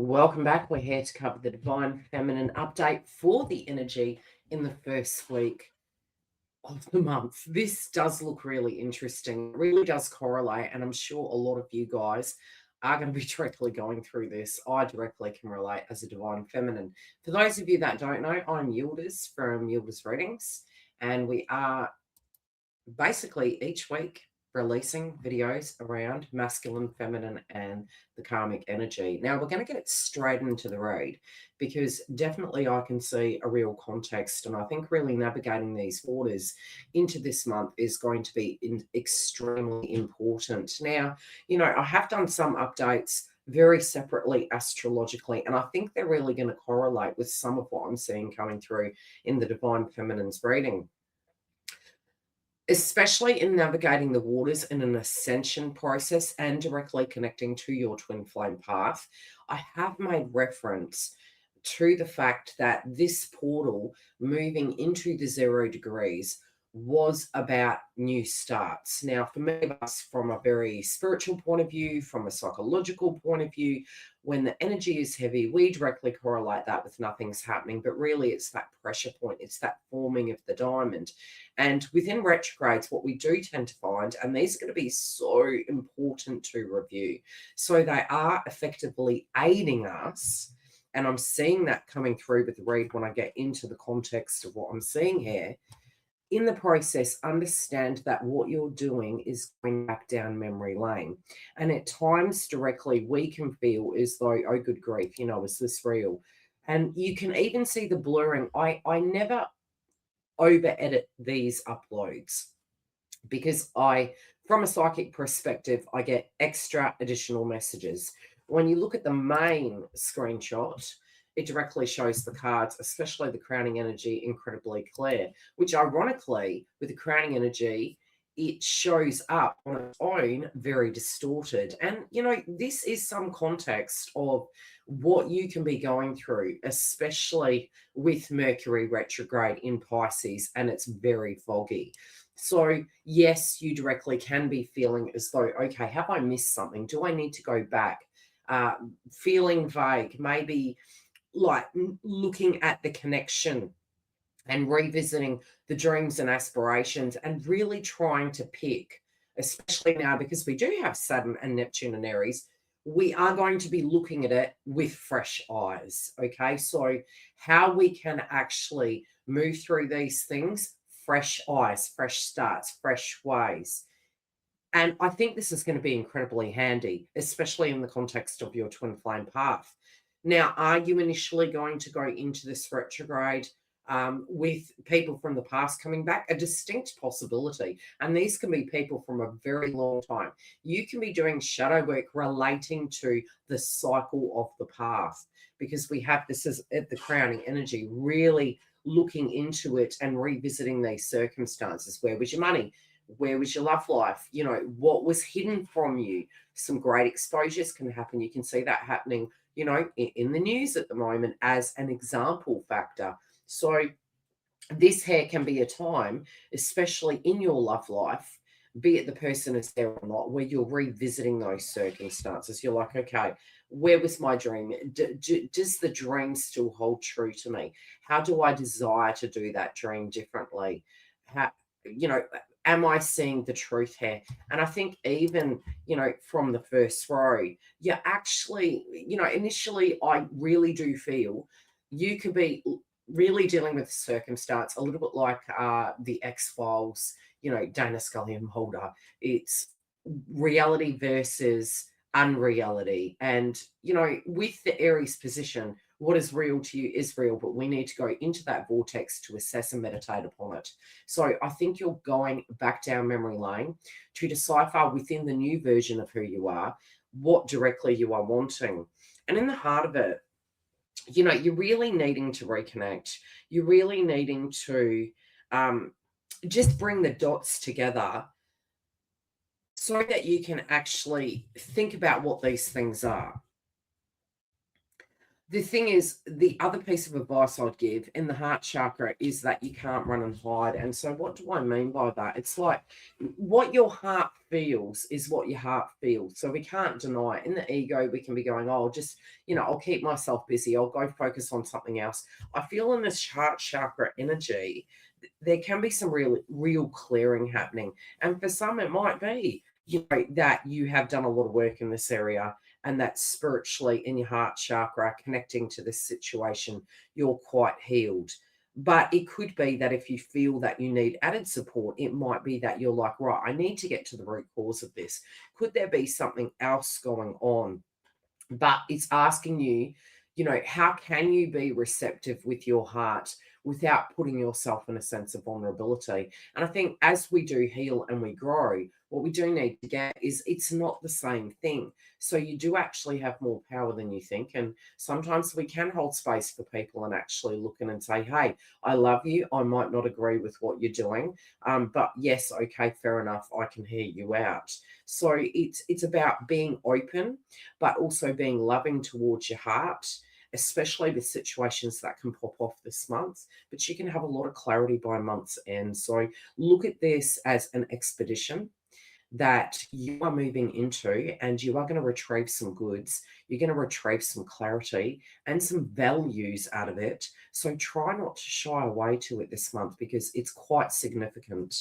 Welcome back. We're here to cover the Divine Feminine update for the energy in the first week of the month. This does look really interesting. It really does correlate, and I'm sure a lot of you guys are going to be directly going through this. I directly can relate as a Divine Feminine. For those of you that don't know, I'm Yildiz from Yildiz Readings, and we are basically each week releasing videos around masculine, feminine, and the karmic energy. Now, we're going to get straight into the read because definitely I can see a real context, and I think really navigating these waters into this month is going to be extremely important. Now, I have done some updates very separately astrologically, and I think they're really going to correlate with some of what I'm seeing coming through in the Divine Feminine's reading, especially in navigating the waters in an ascension process and directly connecting to your twin flame path. I have made reference to the fact that this portal moving into the 0 degrees was about new starts. Now, for many of us, from a very spiritual point of view, from a psychological point of view, when the energy is heavy, we directly correlate that with nothing's happening, but really it's that pressure point, it's that forming of the diamond. And within retrogrades, what we do tend to find, and these are going to be so important to review, so they are effectively aiding us. And I'm seeing that coming through with the read when I get into the context of what I'm seeing here. In the process, understand that what you're doing is going back down memory lane. And at times, directly, we can feel as though, oh, good grief, is this real? And you can even see the blurring. I never over edit these uploads because from a psychic perspective, I get extra additional messages. When you look at the main screenshot, it directly shows the cards, especially the crowning energy, incredibly clear, which ironically, with the crowning energy, it shows up on its own very distorted. And, this is some context of what you can be going through, especially with Mercury retrograde in Pisces, and it's very foggy. So, yes, you directly can be feeling as though, okay, have I missed something? Do I need to go back? Feeling vague, maybe like looking at the connection and revisiting the dreams and aspirations and really trying to pick, especially now because we do have Saturn and Neptune and Aries, we are going to be looking at it with fresh eyes. Okay, so how we can actually move through these things, fresh eyes, fresh starts, fresh ways. And I think this is going to be incredibly handy, especially in the context of your twin flame path. Now, are you initially going to go into this retrograde with people from the past coming back? A distinct possibility. And these can be people from a very long time. You can be doing shadow work relating to the cycle of the path, because we have this as at the crowning energy, really looking into it and revisiting these circumstances. Where was your money? Where was your love life? What was hidden from you? Some great exposures can happen. You can see that happening, in the news at the moment as an example factor. So this here can be a time, especially in your love life, be it the person is there or not, where you're revisiting those circumstances. You're like, okay, where was my dream? Does the dream still hold true to me? How do I desire to do that dream differently? How, am I seeing the truth here? And I think even, from the first row, you're actually, initially, I really do feel you could be really dealing with the circumstance a little bit like the X-Files, Dana Scully and Mulder. It's reality versus unreality. And, with the Aries position, what is real to you is real, but we need to go into that vortex to assess and meditate upon it. So I think you're going back down memory lane to decipher within the new version of who you are, what directly you are wanting. And in the heart of it, you're really needing to reconnect. You're really needing to just bring the dots together so that you can actually think about what these things are. The thing is, the other piece of advice I'd give in the heart chakra is that you can't run and hide. And so, what do I mean by that? It's like what your heart feels is what your heart feels. So, we can't deny it. In the ego, we can be going, oh, just, I'll keep myself busy. I'll go focus on something else. I feel in this heart chakra energy, there can be some real clearing happening. And for some, it might be, that you have done a lot of work in this area and that spiritually in your heart chakra connecting to this situation, you're quite healed. But it could be that if you feel that you need added support, it might be that you're like, right, I need to get to the root cause of this. Could there be something else going on? But it's asking you, how can you be receptive with your heart without putting yourself in a sense of vulnerability? And I think as we do heal and we grow, what we do need to get is it's not the same thing. So you do actually have more power than you think. And sometimes we can hold space for people and actually look in and say, hey, I love you. I might not agree with what you're doing. But yes, okay, fair enough. I can hear you out. So it's about being open, but also being loving towards your heart, especially with situations that can pop off this month. But you can have a lot of clarity by month's end. So look at this as an expedition that you are moving into, and you are going to retrieve some goods. You're going to retrieve some clarity and some values out of it. So try not to shy away to it this month because it's quite significant.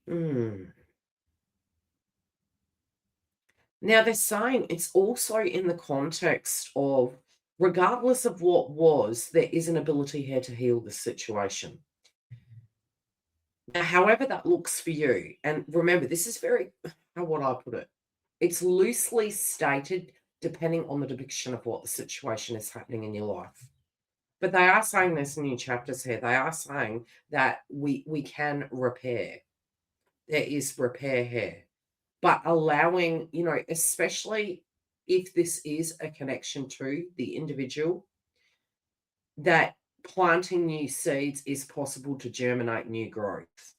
Mm. Now, they're saying it's also in the context of, regardless of what was, there is an ability here to heal the situation. Now, however that looks for you, and remember, this is very, how would I put it? It's loosely stated depending on the depiction of what the situation is happening in your life. But they are saying there's new chapters here. They are saying that we can repair. There is repair here. But allowing, especially if this is a connection to the individual, that planting new seeds is possible to germinate new growth.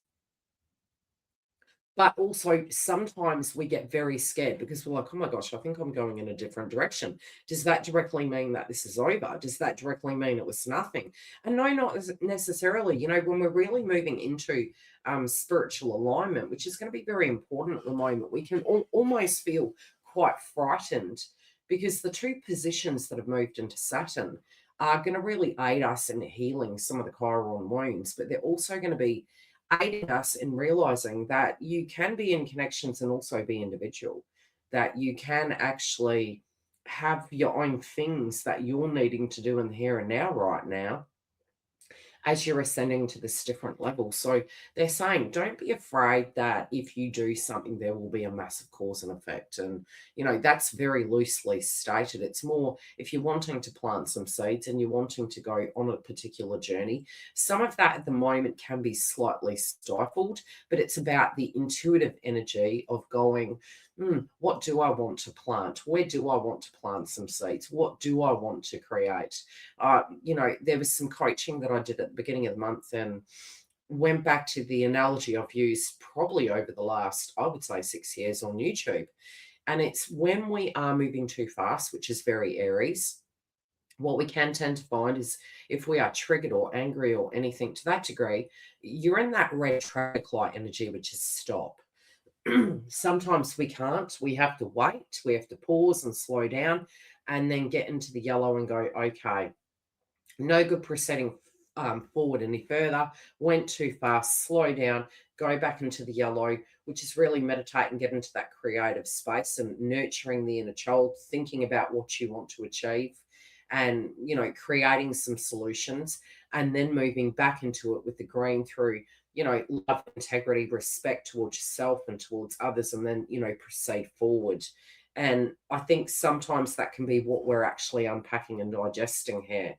But also, sometimes we get very scared because we're like, oh my gosh, I think I'm going in a different direction. Does that directly mean that this is over? Does that directly mean it was nothing? And no, not necessarily. When we're really moving into spiritual alignment, which is going to be very important at the moment, we can almost feel quite frightened because the two positions that have moved into Saturn are going to really aid us in healing some of the Chiron wounds, but they're also going to be aiding us in realizing that you can be in connections and also be individual, that you can actually have your own things that you're needing to do in the here and now, right now, as you're ascending to this different level. So they're saying, don't be afraid that if you do something, there will be a massive cause and effect. And, that's very loosely stated. It's more if you're wanting to plant some seeds and you're wanting to go on a particular journey, some of that at the moment can be slightly stifled, but it's about the intuitive energy of going, what do I want to plant? Where do I want to plant some seeds? What do I want to create? There was some coaching that I did at the beginning of the month and went back to the analogy I've used probably over the last, I would say, 6 years on YouTube. And it's when we are moving too fast, which is very Aries, what we can tend to find is if we are triggered or angry or anything to that degree, you're in that red traffic light energy, which is stop. Sometimes we can't. We have to wait. We have to pause and slow down and then get into the yellow and go, okay, no good proceeding forward any further. Went too fast, slow down, go back into the yellow, which is really meditate and get into that creative space and nurturing the inner child, thinking about what you want to achieve and, creating some solutions and then moving back into it with the green through, love, integrity, respect towards yourself and towards others, and then, proceed forward. And I think sometimes that can be what we're actually unpacking and digesting here.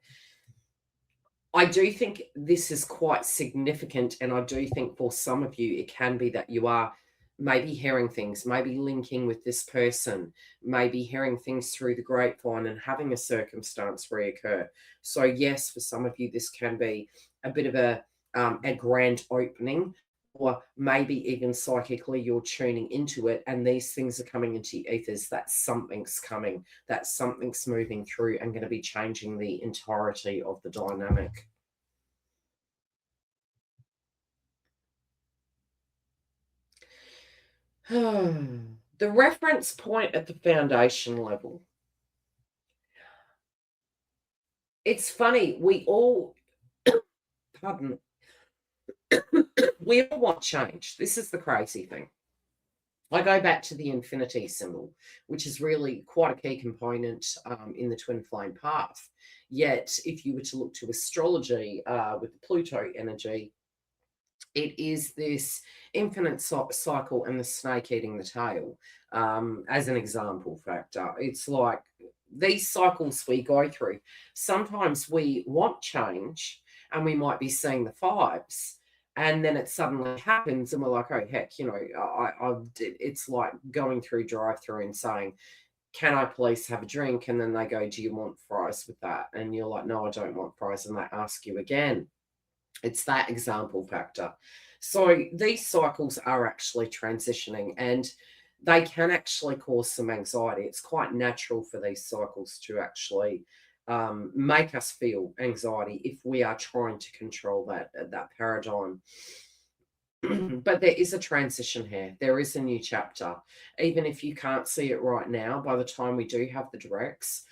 I do think this is quite significant, and I do think for some of you, it can be that you are maybe hearing things, maybe linking with this person, maybe hearing things through the grapevine and having a circumstance reoccur. So yes, for some of you, this can be a bit of a grand opening or maybe even psychically you're tuning into it and these things are coming into your ethers, that something's coming, that something's moving through and going to be changing the entirety of the dynamic. The reference point at the foundation level. It's funny, we all, pardon, we all want change. This is the crazy thing. I go back to the infinity symbol, which is really quite a key component in the twin flame path. Yet, if you were to look to astrology with the Pluto energy, it is this infinite cycle and the snake eating the tail as an example factor. It's like these cycles we go through. Sometimes we want change and we might be seeing the fives. And then it suddenly happens, and we're like, "Oh heck, it's like going through drive-through and saying, 'Can I please have a drink?' And then they go, 'Do you want fries with that?' And you're like, 'No, I don't want fries.' And they ask you again. It's that example factor. So these cycles are actually transitioning and they can actually cause some anxiety. It's quite natural for these cycles to actually make us feel anxiety if we are trying to control that paradigm. But there is a transition here. There is a new chapter. Even if you can't see it right now, by the time we do have the directs,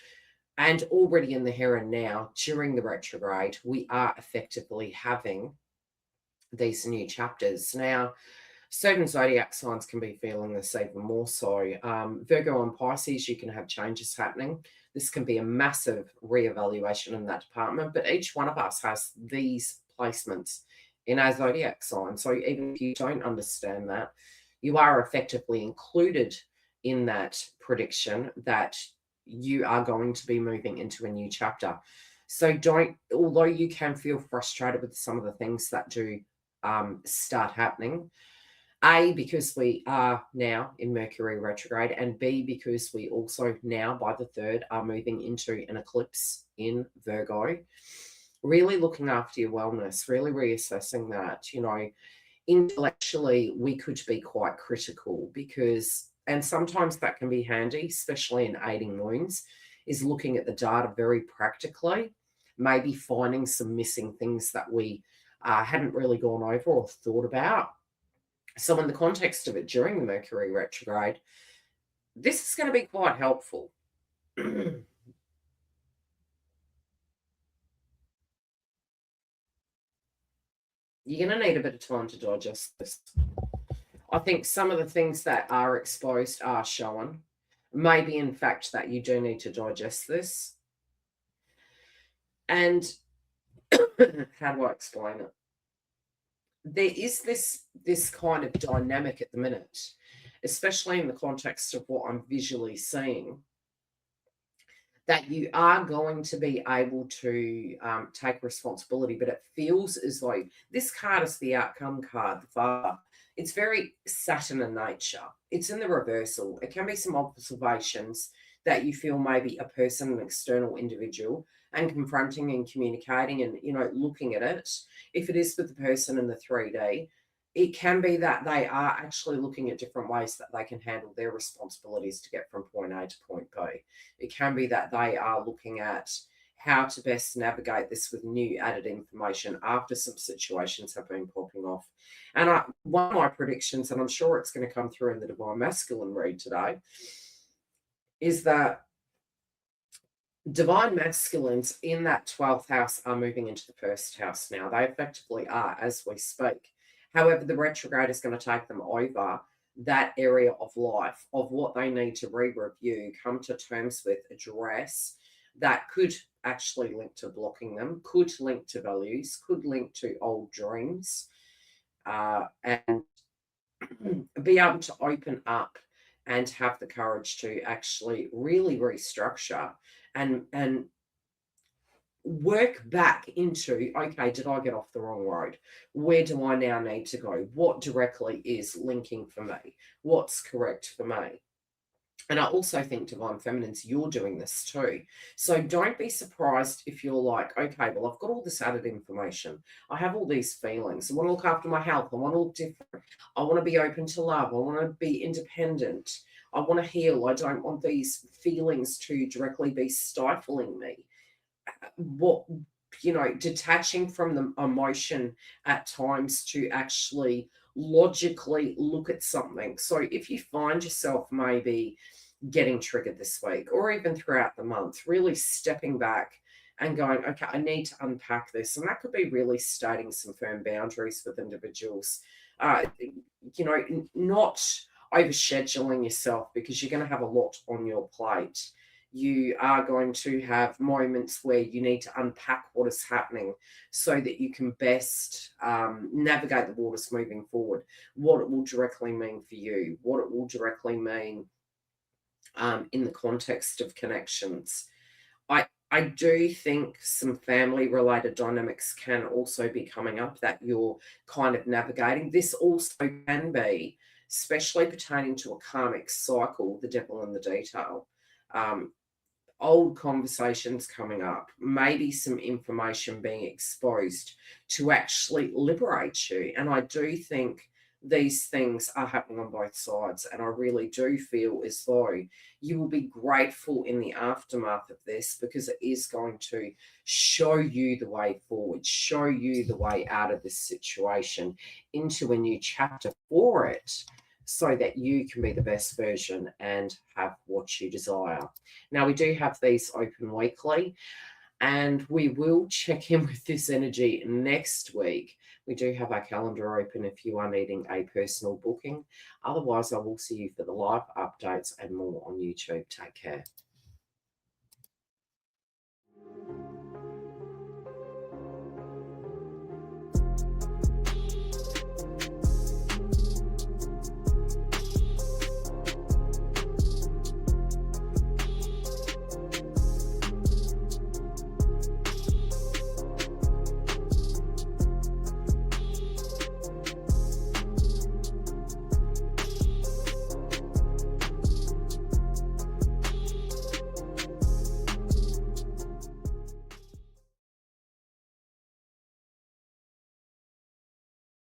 and already in the here and now, during the retrograde, we are effectively having these new chapters. Now, certain zodiac signs can be feeling this even more so. Virgo and Pisces, you can have changes happening. This can be a massive reevaluation in that department, but each one of us has these placements in our zodiac sign. So even if you don't understand that, you are effectively included in that prediction that you are going to be moving into a new chapter. So don't, although you can feel frustrated with some of the things that do start happening, A, because we are now in Mercury retrograde, and B, because we also now by the 3rd are moving into an eclipse in Virgo, really looking after your wellness, really reassessing that, intellectually we could be quite critical because, and sometimes that can be handy, especially in aiding wounds, is looking at the data very practically, maybe finding some missing things that we hadn't really gone over or thought about. So in the context of it during the Mercury retrograde, this is going to be quite helpful. You're going to need a bit of time to digest this. I think some of the things that are exposed are shown. Maybe, in fact, that you do need to digest this. And how do I explain it? There is this kind of dynamic at the minute, especially in the context of what I'm visually seeing, that you are going to be able to take responsibility, but it feels as though this card is the outcome card, the Father. It's very Saturn in nature. It's in the reversal. It can be some observations that you feel maybe a person, an external individual, and confronting and communicating and, looking at it. If it is with the person in the 3D, it can be that they are actually looking at different ways that they can handle their responsibilities to get from point A to point B. It can be that they are looking at how to best navigate this with new added information after some situations have been popping off. And one of my predictions, and I'm sure it's going to come through in the Divine Masculine read today, is that Divine Masculines in that 12th house are moving into the first house now. They effectively are as we speak. However, the retrograde is going to take them over that area of life of what they need to re-review, come to terms with, address, that could actually link to blocking them, could link to values, could link to old dreams, and be able to open up and have the courage to actually really restructure and work back into, okay, did I get off the wrong road? Where do I now need to go? What directly is linking for me? What's correct for me? And I also think, Divine Feminines, you're doing this too. So don't be surprised if you're like, okay, well, I've got all this added information. I have all these feelings. I want to look after my health. I want to look different. I want to be open to love. I want to be independent. I want to heal. I don't want these feelings to directly be stifling me. What, detaching from the emotion at times to actually logically look at something. So if you find yourself maybe getting triggered this week or even throughout the month, really stepping back and going, okay, I need to unpack this. And that could be really stating some firm boundaries with individuals. Not overscheduling yourself, because you're going to have a lot on your plate. You are going to have moments where you need to unpack what is happening so that you can best navigate the waters moving forward, what it will directly mean for you, what it will directly mean in the context of connections. I do think some family related dynamics can also be coming up that you're kind of navigating. This also can be, especially pertaining to a karmic cycle, the devil in the detail. Um, Old conversations coming up, maybe some information being exposed to actually liberate you. And I do think these things are happening on both sides. And I really do feel as though you will be grateful in the aftermath of this, because it is going to show you the way forward, show you the way out of this situation into a new chapter for it, so that you can be the best version and have what you desire. Now, we do have these open weekly, and we will check in with this energy next week. We do have our calendar open if you are needing a personal booking. Otherwise, I will see you for the live updates and more on YouTube. Take care.